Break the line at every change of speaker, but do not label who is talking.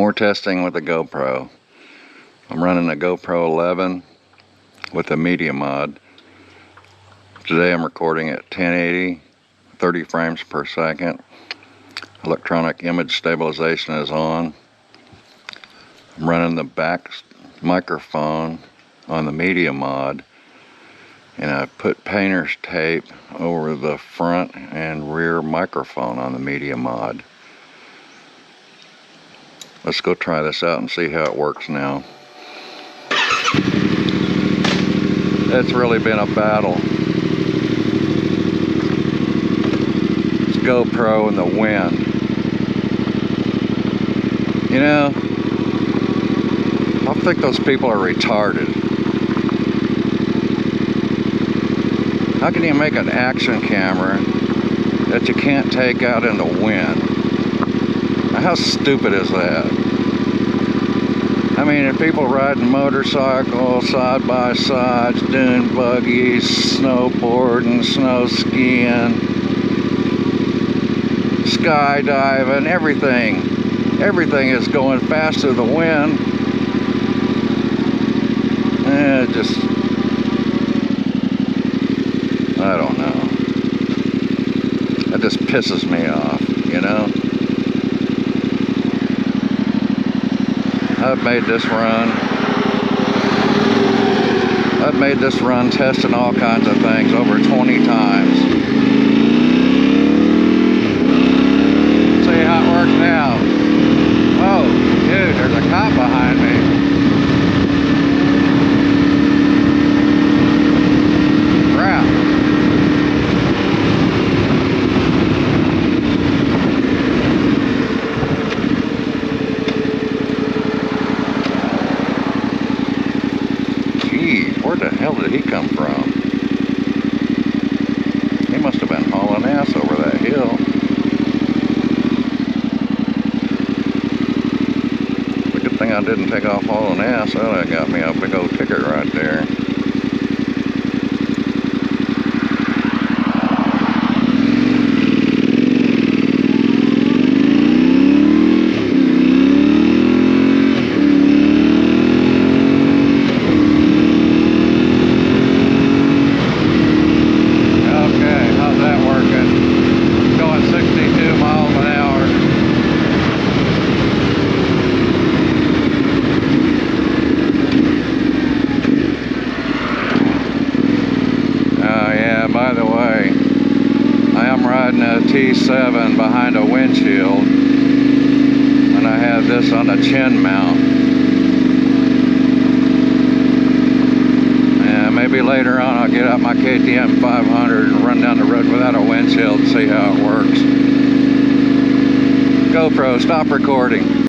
More testing with the GoPro. I'm running a GoPro 11 with the media mod. Today I'm recording at 1080, 30 frames per second. Electronic image stabilization is on. I'm running the back microphone on the media mod, and I put painter's tape over the front and rear microphone on the media mod. Let's go try this out and see how it works now. It's really been a battle. It's GoPro and the wind. You know, I think those people are retarded. How can you make an action camera that you can't take out in the wind? How stupid is that? I mean, if people riding motorcycles, side-by-sides, dune buggies, snowboarding, snow skiing, skydiving, everything is going fast through the wind. I don't know. That just pisses me off, you know? I've made this run testing all kinds of things over 20 times. See how it works now. Oh, dude, there's a cop behind me. Where the hell did he come from? He must have been hauling ass over that hill. It's a good thing I didn't take off hauling ass. That would have got me a big old ticket right there. By the way, I am riding a T7 behind a windshield, and I have this on a chin mount. And maybe later on I'll get out my KTM 500 and run down the road without a windshield and see how it works. GoPro, stop recording.